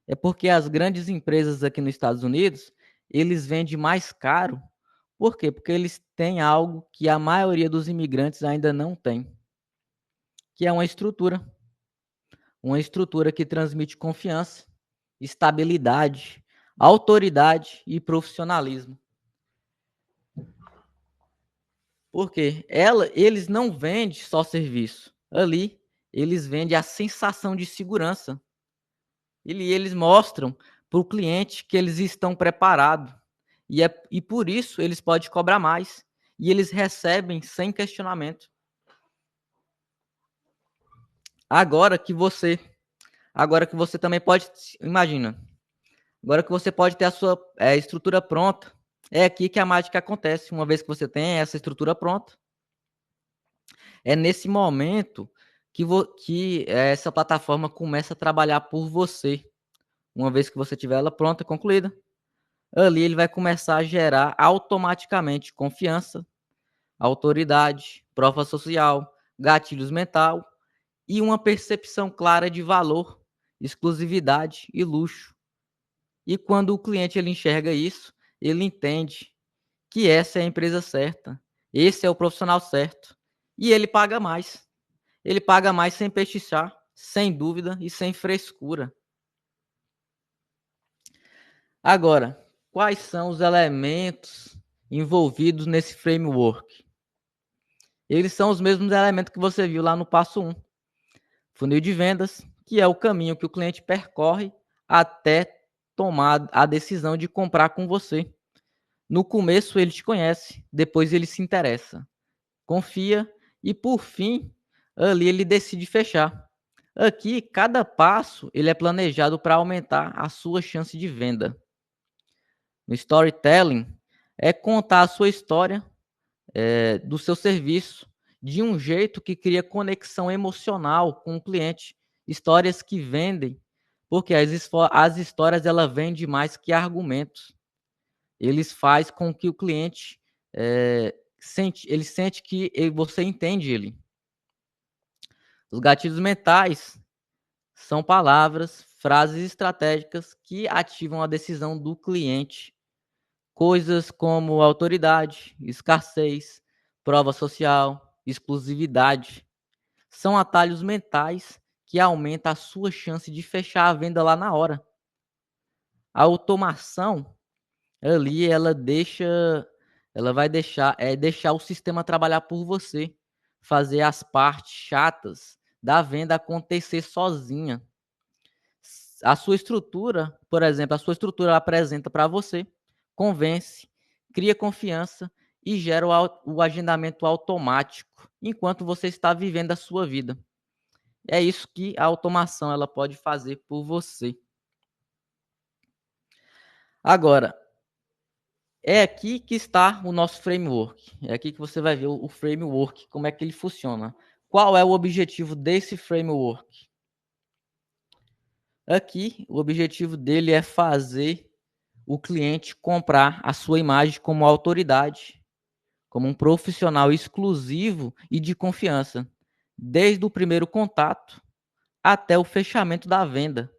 É porque as grandes empresas aqui nos Estados Unidos, eles vendem mais caro. Por quê? Porque eles têm algo que a maioria dos imigrantes ainda não tem, que é uma estrutura que transmite confiança, estabilidade, autoridade e profissionalismo. Porque eles não vendem só serviço. Ali, eles vendem a sensação de segurança. Eles mostram para o cliente que eles estão preparados. E por isso eles podem cobrar mais. E eles recebem sem questionamento. Agora que você também pode, imagina, agora que você pode ter a sua estrutura pronta, é aqui que a mágica acontece. Uma vez que você tem essa estrutura pronta, é nesse momento que essa plataforma começa a trabalhar por você. Uma vez que você tiver ela pronta, concluída, ali ele vai começar a gerar automaticamente confiança, autoridade, prova social, gatilhos mental e uma percepção clara de valor, exclusividade e luxo. E quando o cliente ele enxerga isso, ele entende que essa é a empresa certa, esse é o profissional certo, e ele paga mais. Ele paga mais sem pechinchar, sem dúvida e sem frescura. Agora, quais são os elementos envolvidos nesse framework? Eles são os mesmos elementos que você viu lá no passo 1. Funil de vendas, que é o caminho que o cliente percorre até tomar a decisão de comprar com você. No começo ele te conhece, depois ele se interessa, confia e por fim, ali ele decide fechar. Aqui, cada passo ele é planejado para aumentar a sua chance de venda. No storytelling, é contar a sua história do seu serviço de um jeito que cria conexão emocional com o cliente. Histórias que vendem, porque as histórias ela vendem mais que argumentos. Eles faz com que o cliente ele sente que você entende ele. Os gatilhos mentais são palavras, frases estratégicas que ativam a decisão do cliente. Coisas como autoridade, escassez, prova social, exclusividade. São atalhos mentais que aumentam a sua chance de fechar a venda lá na hora. A automação ali, ela vai deixar o sistema trabalhar por você, fazer as partes chatas da venda acontecer sozinha. A sua estrutura, por exemplo, a sua estrutura apresenta para você, convence, cria confiança e gera o agendamento automático enquanto você está vivendo a sua vida. É isso que a automação ela pode fazer por você. Agora, é aqui que está o nosso framework. É aqui que você vai ver o framework, como é que ele funciona. Qual é o objetivo desse framework? Aqui, o objetivo dele é fazer o cliente comprar a sua imagem como autoridade, como um profissional exclusivo e de confiança, desde o primeiro contato até o fechamento da venda.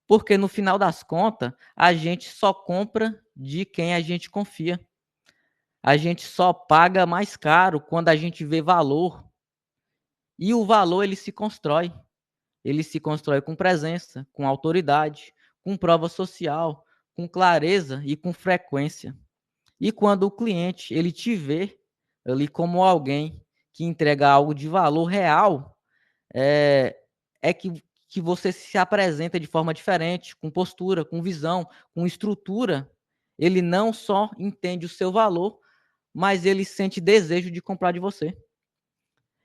Porque no final das contas, a gente só compra de quem a gente confia. A gente só paga mais caro quando a gente vê valor. E o valor ele se constrói. Ele se constrói com presença, com autoridade, com prova social, com clareza e com frequência. E quando o cliente ele te vê ali como alguém que entrega algo de valor real, é, é que você se apresenta de forma diferente, com postura, com visão, com estrutura. Ele não só entende o seu valor, mas ele sente desejo de comprar de você.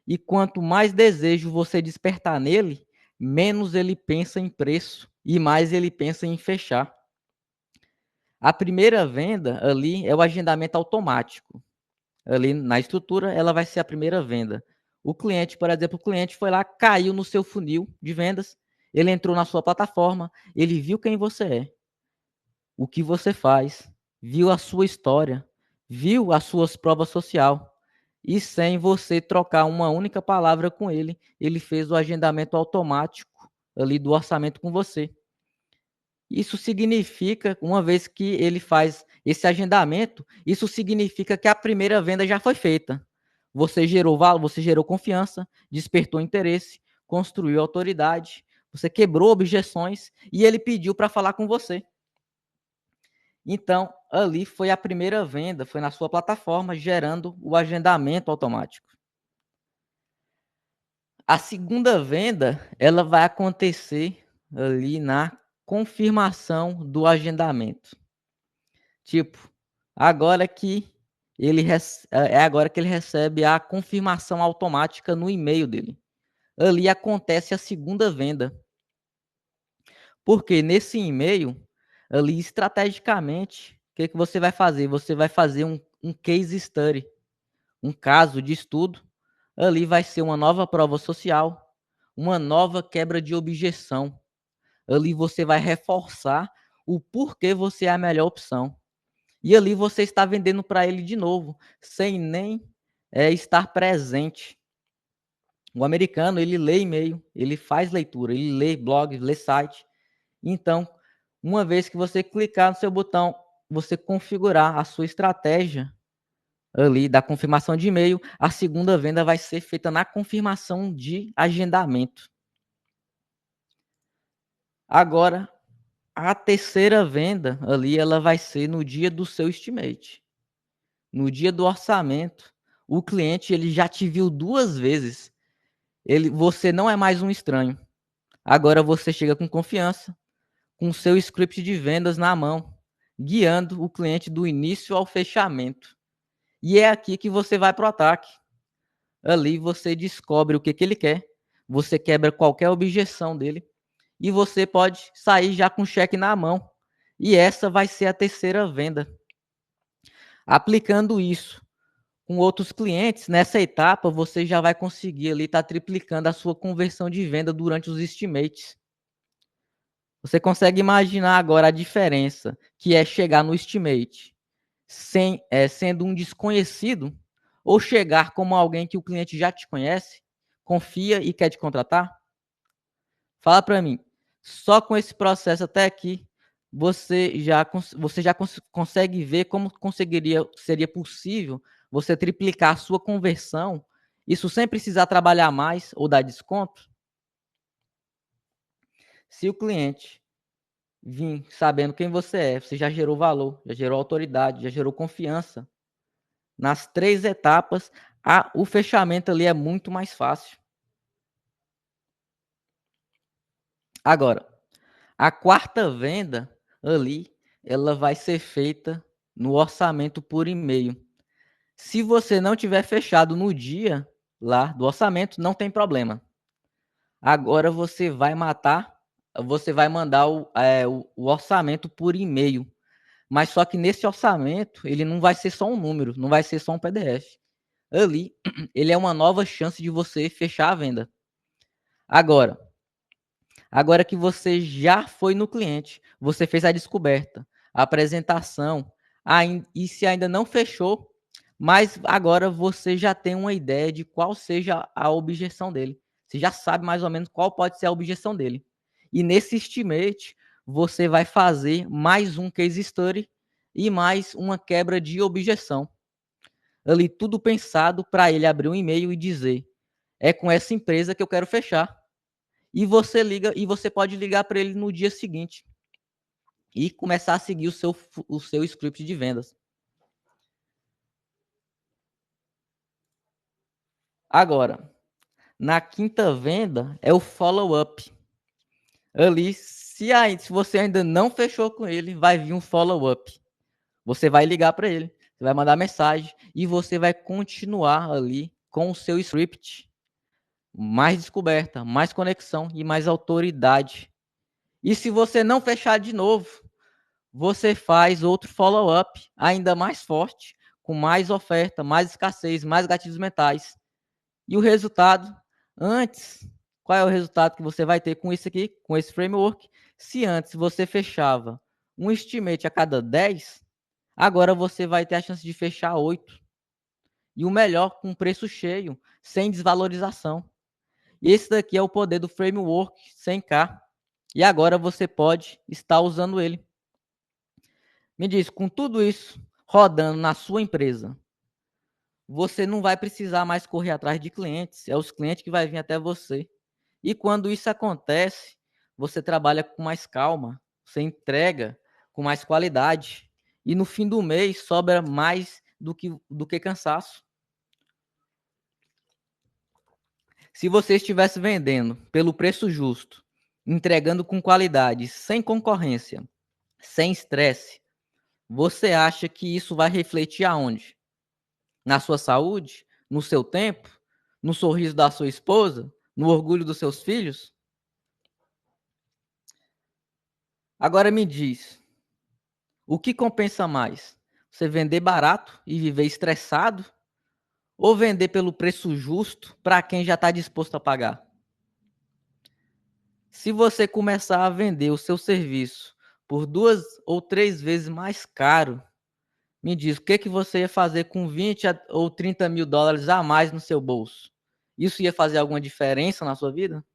E quanto mais desejo você despertar nele, menos ele pensa em preço e mais ele pensa em fechar. A primeira venda ali é o agendamento automático. Ali na estrutura, ela vai ser a primeira venda. O cliente, por exemplo, o cliente foi lá, caiu no seu funil de vendas, ele entrou na sua plataforma, ele viu quem você é, o que você faz, viu a sua história, viu as suas provas social. E sem você trocar uma única palavra com ele, ele fez o agendamento automático ali do orçamento com você. Isso significa, uma vez que ele faz esse agendamento, isso significa que a primeira venda já foi feita. Você gerou valor, você gerou confiança, despertou interesse, construiu autoridade, você quebrou objeções e ele pediu para falar com você. Então, ali foi a primeira venda, foi na sua plataforma, gerando o agendamento automático. A segunda venda, ela vai acontecer ali na confirmação do agendamento. Tipo, agora que é agora que ele recebe a confirmação automática no e-mail dele. Ali acontece a segunda venda. Porque nesse e-mail, ali estrategicamente, o que você vai fazer? Você vai fazer um case study, um caso de estudo. Ali vai ser uma nova prova social, uma nova quebra de objeção. Ali você vai reforçar o porquê você é a melhor opção. E ali você está vendendo para ele de novo, sem nem estar presente. O americano, ele lê e-mail, ele faz leitura, ele lê blog, lê site. Então, uma vez que você clicar no seu botão, você configurar a sua estratégia ali da confirmação de e-mail, a segunda venda vai ser feita na confirmação de agendamento. Agora, a terceira venda ali, ela vai ser no dia do seu estimate. No dia do orçamento, o cliente ele já te viu 2 vezes. Você não é mais um estranho. Agora você chega com confiança, com o seu script de vendas na mão, guiando o cliente do início ao fechamento. E é aqui que você vai para o ataque. Ali você descobre o que ele quer, você quebra qualquer objeção dele e você pode sair já com o cheque na mão. E essa vai ser a terceira venda. Aplicando isso com outros clientes, nessa etapa você já vai conseguir ali estar triplicando a sua conversão de venda durante os estimates. Você consegue imaginar agora a diferença que é chegar no estimate sendo um desconhecido ou chegar como alguém que o cliente já te conhece, confia e quer te contratar? Fala para mim, só com esse processo até aqui, você já consegue ver como seria possível você triplicar a sua conversão, isso sem precisar trabalhar mais ou dar desconto? Se o cliente vir sabendo quem você já gerou valor, já gerou autoridade, já gerou confiança. Nas 3 etapas, o fechamento ali é muito mais fácil. Agora, a quarta venda ali, ela vai ser feita no orçamento por e-mail. Se você não tiver fechado no dia lá do orçamento, não tem problema. Agora você vai mandar o orçamento por e-mail. Mas só que nesse orçamento, ele não vai ser só um número, não vai ser só um PDF. Ali, ele é uma nova chance de você fechar a venda. Agora, agora que você já foi no cliente, você fez a descoberta, a apresentação, e se ainda não fechou, mas agora você já tem uma ideia de qual seja a objeção dele. Você já sabe mais ou menos qual pode ser a objeção dele. E nesse estimate, você vai fazer mais um case study e mais uma quebra de objeção. Ali tudo pensado para ele abrir um e-mail e dizer: é com essa empresa que eu quero fechar. E você pode ligar para ele no dia seguinte e começar a seguir o seu script de vendas. Agora, na quinta venda é o follow-up. Ali, se você ainda não fechou com ele, vai vir um follow-up. Você vai ligar para ele, você vai mandar mensagem e você vai continuar ali com o seu script. Mais descoberta, mais conexão e mais autoridade. E se você não fechar de novo, você faz outro follow-up ainda mais forte, com mais oferta, mais escassez, mais gatilhos mentais. E o resultado, antes, qual é o resultado que você vai ter com isso aqui, com esse framework? Se antes você fechava um estimate a cada 10, agora você vai ter a chance de fechar 8. E o melhor, com preço cheio, sem desvalorização. E esse daqui é o poder do framework 100K. E agora você pode estar usando ele. Me diz, com tudo isso rodando na sua empresa, você não vai precisar mais correr atrás de clientes, é os clientes que vai vir até você. E quando isso acontece, você trabalha com mais calma, você entrega com mais qualidade e no fim do mês sobra mais do que cansaço. Se você estivesse vendendo pelo preço justo, entregando com qualidade, sem concorrência, sem estresse, você acha que isso vai refletir aonde? Na sua saúde? No seu tempo? No sorriso da sua esposa? No orgulho dos seus filhos? Agora me diz, o que compensa mais? Você vender barato e viver estressado? Ou vender pelo preço justo para quem já está disposto a pagar? Se você começar a vender o seu serviço por 2 ou 3 vezes mais caro, me diz, o que que você ia fazer com 20 ou 30 mil dólares a mais no seu bolso? Isso ia fazer alguma diferença na sua vida?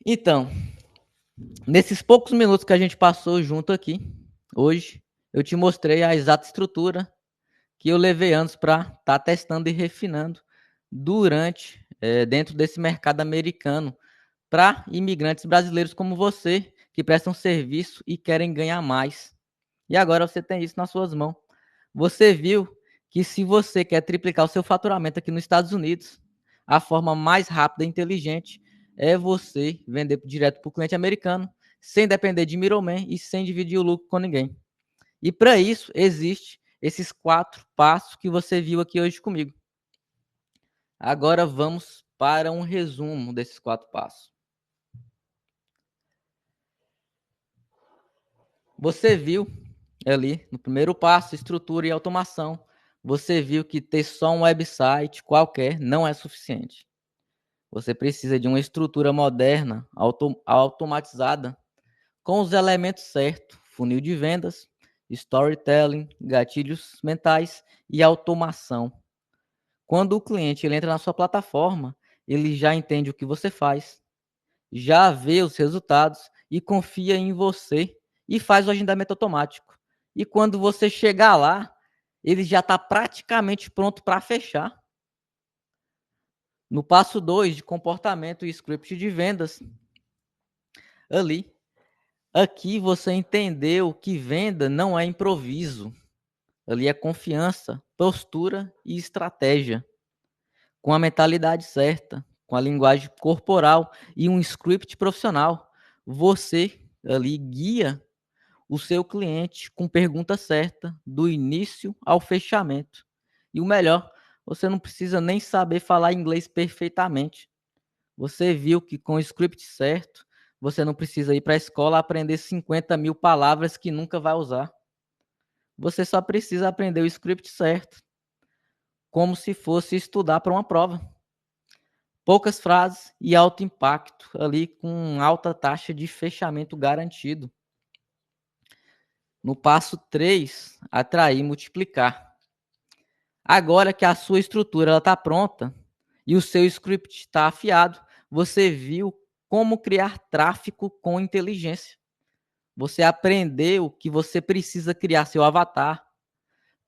Então, nesses poucos minutos que a gente passou junto aqui, hoje, eu te mostrei a exata estrutura que eu levei anos para estar testando e refinando dentro desse mercado americano, para imigrantes brasileiros como você, que prestam serviço e querem ganhar mais. E agora você tem isso nas suas mãos. Você viu que se você quer triplicar o seu faturamento aqui nos Estados Unidos, a forma mais rápida e inteligente é você vender direto para o cliente americano, sem depender de middleman e sem dividir o lucro com ninguém. E para isso, existe esses 4 passos que você viu aqui hoje comigo. Agora vamos para um resumo desses 4 passos. Você viu ali no primeiro passo, estrutura e automação. Você viu que ter só um website qualquer não é suficiente. Você precisa de uma estrutura moderna, automatizada, com os elementos certos: funil de vendas, storytelling, gatilhos mentais e automação. Quando o cliente ele entra na sua plataforma, ele já entende o que você faz, já vê os resultados e confia em você e faz o agendamento automático. E quando você chegar lá, ele já está praticamente pronto para fechar. No passo 2 de comportamento e script de vendas, ali, aqui você entendeu que venda não é improviso. Ali é confiança, postura e estratégia. Com a mentalidade certa, com a linguagem corporal e um script profissional, você ali guia o seu cliente com pergunta certa, do início ao fechamento. E o melhor, você não precisa nem saber falar inglês perfeitamente. Você viu que com o script certo, você não precisa ir para a escola aprender 50 mil palavras que nunca vai usar. Você só precisa aprender o script certo, como se fosse estudar para uma prova. Poucas frases e alto impacto, ali com alta taxa de fechamento garantido. No passo 3, atrair e multiplicar. Agora que a sua estrutura está pronta e o seu script está afiado, você viu como criar tráfego com inteligência. Você aprendeu que você precisa criar seu avatar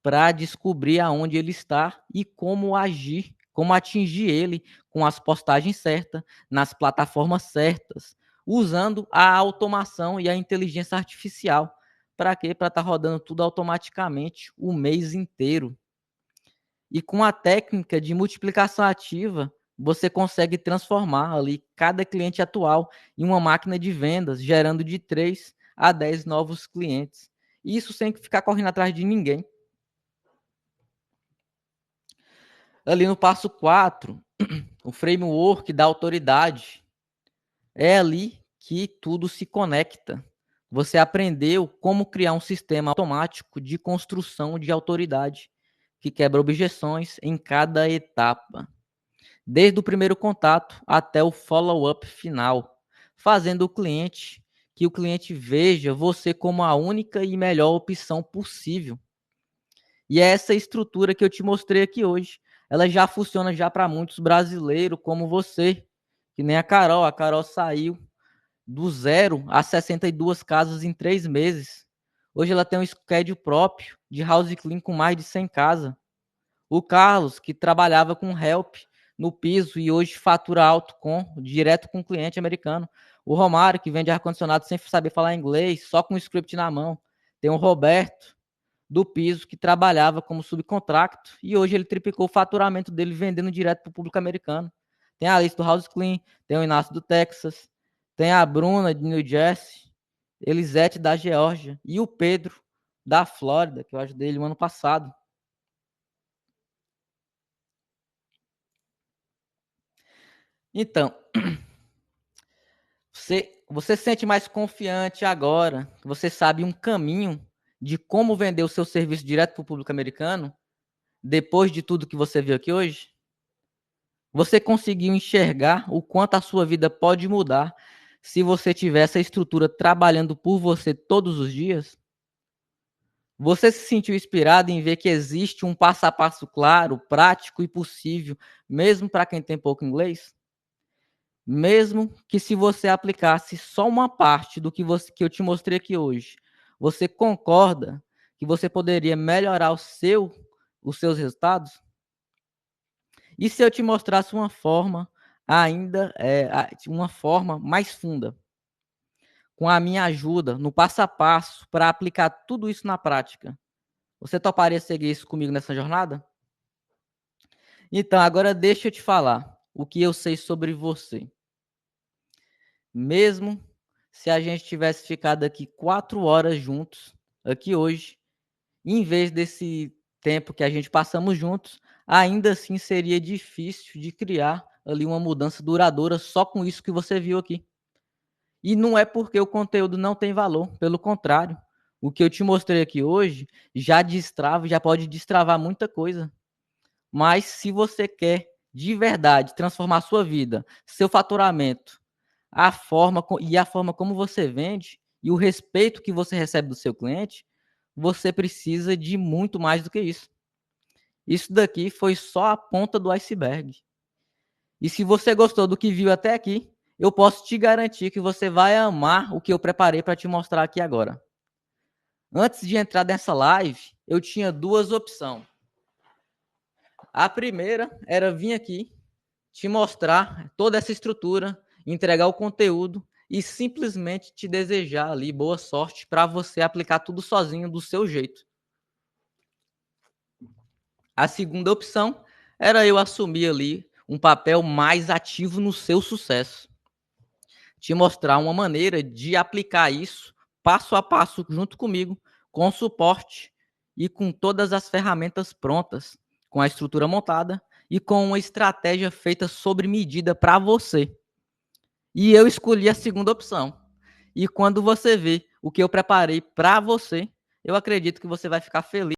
para descobrir aonde ele está e como agir, como atingir ele com as postagens certas, nas plataformas certas, usando a automação e a inteligência artificial. Para quê? Para estar rodando tudo automaticamente o mês inteiro. E com a técnica de multiplicação ativa, você consegue transformar ali cada cliente atual em uma máquina de vendas, gerando de 3 a 10 novos clientes. Isso sem ficar correndo atrás de ninguém. Ali no passo 4, o framework da autoridade. É ali que tudo se conecta. Você aprendeu como criar um sistema automático de construção de autoridade, que quebra objeções em cada etapa, desde o primeiro contato até o follow-up final, fazendo que o cliente veja você como a única e melhor opção possível. E é essa estrutura que eu te mostrei aqui hoje. Ela já funciona já para muitos brasileiros como você, que nem a Carol. A Carol saiu do 0 a 62 casas em 3 meses. Hoje ela tem um schedule próprio de house clean com mais de 100 casas. O Carlos, que trabalhava com help no piso e hoje fatura alto direto com cliente americano. O Romário, que vende ar-condicionado sem saber falar inglês, só com o script na mão. Tem o Roberto, do piso, que trabalhava como subcontracto e hoje ele triplicou o faturamento dele vendendo direto para o público americano. Tem a Alice do House Clean, tem o Inácio do Texas, tem a Bruna de New Jersey, Elisete da Geórgia e o Pedro da Flórida, que eu ajudei ele no ano passado. Então, você se sente mais confiante agora, que você sabe um caminho de como vender o seu serviço direto para o público americano, depois de tudo que você viu aqui hoje? Você conseguiu enxergar o quanto a sua vida pode mudar se você tiver essa estrutura trabalhando por você todos os dias? Você se sentiu inspirado em ver que existe um passo a passo claro, prático e possível, mesmo para quem tem pouco inglês? Mesmo que se você aplicasse só uma parte do que eu te mostrei aqui hoje, você concorda que você poderia melhorar os seus resultados? E se eu te mostrasse uma forma uma forma mais funda, com a minha ajuda, no passo a passo, para aplicar tudo isso na prática? Você toparia seguir isso comigo nessa jornada? Então, agora deixa eu te falar o que eu sei sobre você. Mesmo se a gente tivesse ficado aqui 4 horas juntos, aqui hoje, em vez desse tempo que a gente passamos juntos, ainda assim seria difícil de criar ali uma mudança duradoura só com isso que você viu aqui. E não é porque o conteúdo não tem valor, pelo contrário. O que eu te mostrei aqui hoje já pode destravar muita coisa. Mas se você quer de verdade transformar a sua vida, seu faturamento, a forma como você vende e o respeito que você recebe do seu cliente, você precisa de muito mais do que isso. Isso daqui foi só a ponta do iceberg. E se você gostou do que viu até aqui, eu posso te garantir que você vai amar o que eu preparei para te mostrar aqui agora. Antes de entrar nessa live, eu tinha duas opções. A primeira era vir aqui, te mostrar toda essa estrutura, entregar o conteúdo e simplesmente te desejar ali boa sorte para você aplicar tudo sozinho do seu jeito. A segunda opção era eu assumir ali um papel mais ativo no seu sucesso. Te mostrar uma maneira de aplicar isso passo a passo junto comigo, com suporte e com todas as ferramentas prontas, com a estrutura montada e com uma estratégia feita sobre medida para você. E eu escolhi a segunda opção. E quando você vê o que eu preparei para você, eu acredito que você vai ficar feliz.